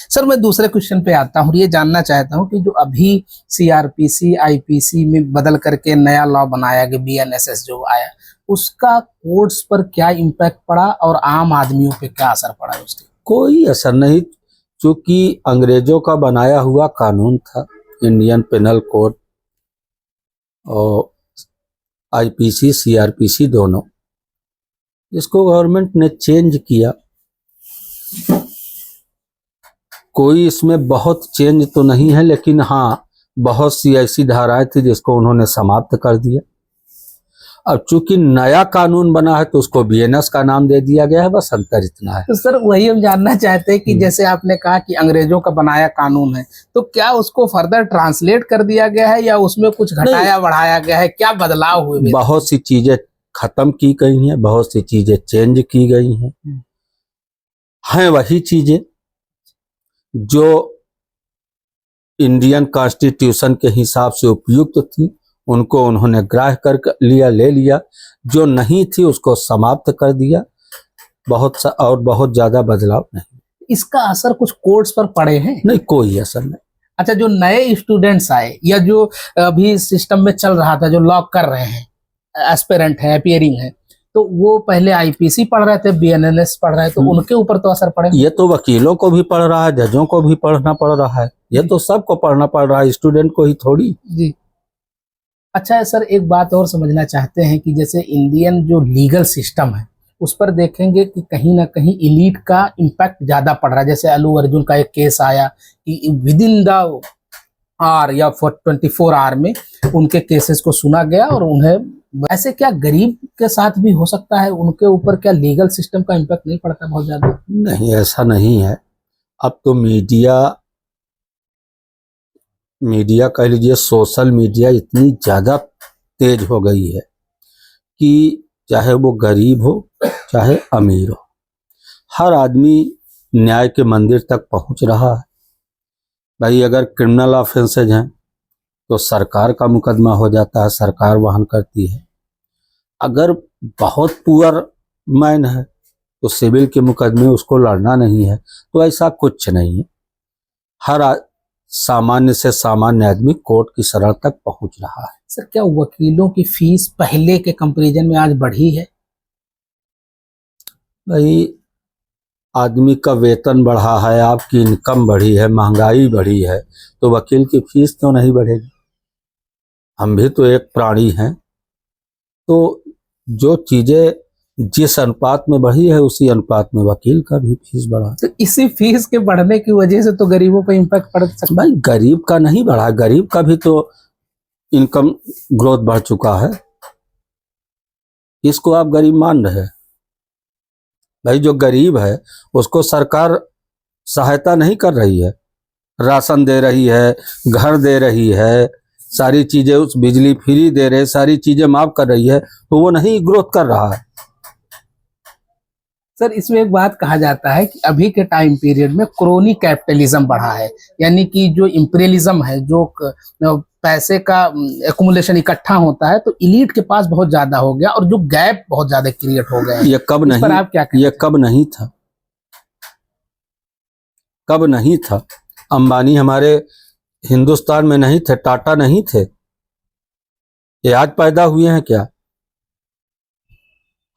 Sir मैं दूसरे question पे आता हूँ, ये जानना चाहता हूँ कि जो अभी सीआरपीसी आईपीसी में बदल करके नया लॉ बनाया गया, बीएनएसएस जो आया, उसका कोर्ट्स पर क्या इम्पैक्ट पड़ा और आम आदमियों पे क्या असर पड़ा है उसके? कोई असर नहीं, क्योंकि अंग्रेजों का बनाया हुआ कानून था, इंडियन पेनल कोड और आईपीसी सीआरपीसी दोनों, जिसको गवर्नमेंट ने चेंज किया। कोई इसमें बहुत चेंज तो नहीं है, लेकिन हाँ बहुत सी ऐसी धाराएं थी जिसको उन्होंने समाप्त कर दिया। अब चूंकि नया कानून बना है तो उसको बीएनएस का नाम दे दिया गया है, बस अंतर इतना है। तो सर वही हम जानना चाहते हैं कि जैसे आपने कहा कि अंग्रेजों का बनाया कानून है, तो क्या उसको फर्दर ट्रांसलेट कर दिया गया है या उसमें कुछ घटाया बढ़ाया गया है, क्या बदलाव हुए? बहुत सी चीजें खत्म की गई हैं, बहुत सी चीजें चेंज की गई हैं वही चीजें जो इंडियन कॉन्स्टिट्यूशन के हिसाब से उपयुक्त थी, उनको उन्होंने ग्राह्य कर लिया, ले लिया। जो नहीं थी उसको समाप्त कर दिया। बहुत ज्यादा बदलाव नहीं। इसका असर कुछ कोर्ट्स पर पड़े हैं? नहीं, कोई असर नहीं। अच्छा, जो नए स्टूडेंट्स आए या जो अभी सिस्टम में चल रहा था, जो लॉ कर रहे हैं, एस्पिरेंट है, अपीयरिंग है, तो वो पहले आईपीसी पढ़ रहे थे, बीएनएस पढ़ रहे थे, तो उनके ऊपर तो असर पड़ेगा। ये तो वकीलों को भी पढ़ रहा है, जजों को भी पढ़ना पड़ रहा है, ये तो सबको पढ़ना पड़ रहा है, स्टूडेंट को ही थोड़ी। जी अच्छा सर, एक बात और समझना चाहते हैं कि जैसे इंडियन जो लीगल सिस्टम है उस पर देखेंगे कि कहीं ना कहीं इलीट का इम्पैक्ट ज्यादा पड़ रहा है। जैसे अल्लू अर्जुन का एक केस आया कि विद इन द आर या 24 आवर में उनके केसेस को सुना गया और उन्हें, ऐसे क्या गरीब के साथ भी हो सकता है? उनके ऊपर क्या लीगल सिस्टम का इम्पैक्ट नहीं पड़ता बहुत ज्यादा? नहीं, ऐसा नहीं है। अब तो मीडिया कह लीजिए, सोशल मीडिया इतनी ज्यादा तेज हो गई है कि चाहे वो गरीब हो चाहे अमीर हो, हर आदमी न्याय के मंदिर तक पहुंच रहा है। भाई अगर क्रिमिनल ऑफेंसेज हैं तो सरकार का मुकदमा हो जाता है, सरकार वहन करती है। अगर बहुत पुअर मैन है तो सिविल के मुकदमे उसको लड़ना नहीं है। तो ऐसा कुछ नहीं है, हर सामान्य से सामान्य आदमी कोर्ट की शरण तक पहुंच रहा है। सर क्या वकीलों की फीस पहले के कंपैरिजन में आज बढ़ी है? भाई आदमी का वेतन बढ़ा है, आपकी इनकम बढ़ी है, महंगाई बढ़ी है, तो वकील की फीस क्यों नहीं बढ़ेगी? हम भी तो एक प्राणी हैं। तो जो चीजें जिस अनुपात में बढ़ी है उसी अनुपात में वकील का भी फीस बढ़ा। तो इसी फीस के बढ़ने की वजह से तो गरीबों पर इम्पैक्ट पड़ सकता है। भाई गरीब का नहीं बढ़ा, गरीब का भी तो इनकम ग्रोथ बढ़ चुका है। इसको आप गरीब मान रहे हैं? भाई जो गरीब है उसको सरकार सहायता नहीं कर रही है, राशन दे रही है, घर दे रही है, सारी चीजें, उस बिजली फ्री दे रहे, सारी चीजें माफ कर रही है, तो वो नहीं ग्रोथ कर रहा है। सर इसमें एक बात कहा जाता है कि अभी के टाइम पीरियड में क्रोनी कैपिटलिज्म बढ़ा है, यानी कि जो इंपीरियलिज्म है, जो पैसे का एक्युमुलेशन इकट्ठा होता है, तो इलीट के पास बहुत ज्यादा हो गया और जो गैप बहुत ज्यादा क्रिएट हो गया है। ये कब नहीं, आप क्या ये कब नहीं था? कब नहीं था? अंबानी हमारे हिंदुस्तान में नहीं थे, टाटा नहीं थे, ये आज पैदा हुए हैं क्या?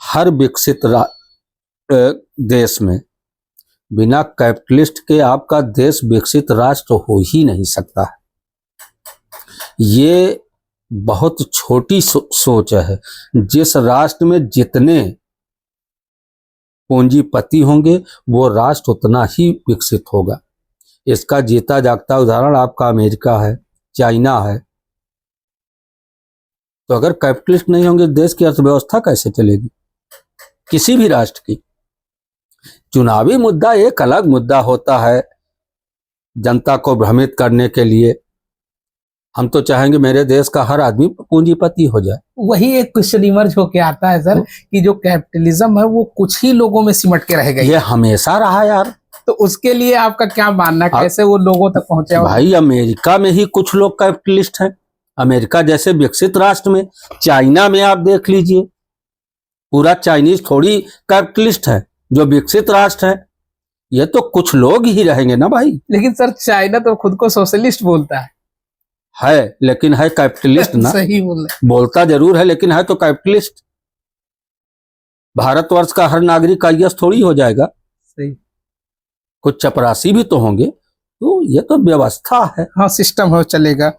हर विकसित देश में बिना कैपिटलिस्ट के आपका देश विकसित राष्ट्र हो ही नहीं सकता है। ये बहुत छोटी सोच है। जिस राष्ट्र में जितने पूंजीपति होंगे वो राष्ट्र उतना ही विकसित होगा। इसका जीता जागता उदाहरण आपका अमेरिका है, चाइना है। तो अगर कैपिटलिस्ट नहीं होंगे देश की अर्थव्यवस्था कैसे चलेगी किसी भी राष्ट्र की? चुनावी मुद्दा एक अलग मुद्दा होता है, जनता को भ्रमित करने के लिए। हम तो चाहेंगे मेरे देश का हर आदमी पूंजीपति हो जाए। वही एक क्वेश्चन इमर्ज होके आता है सर कि जो कैपिटलिज्म है वो कुछ ही लोगों में सिमट के रह गई। ये हमेशा रहा यार। तो उसके लिए आपका क्या मानना, कैसे वो लोगों तक पहुंचे? भाई अमेरिका में ही कुछ लोग कैपिटलिस्ट हैं, अमेरिका जैसे विकसित राष्ट्र में। चाइना में आप देख लीजिए, पूरा चाइनीज थोड़ी कैपिटलिस्ट है, जो विकसित राष्ट्र है। ये तो कुछ लोग ही रहेंगे ना भाई। लेकिन सर चाइना तो खुद को सोशलिस्ट बोलता है लेकिन है कैपिटलिस्ट ना। सही बोल रहे बोलता जरूर है लेकिन है तो कैपिटलिस्ट। भारतवर्ष का हर नागरिक आईएएस थोड़ी हो जाएगा, सही। कुछ चपरासी भी तो होंगे। तो ये तो व्यवस्था है। हाँ सिस्टम हो चलेगा।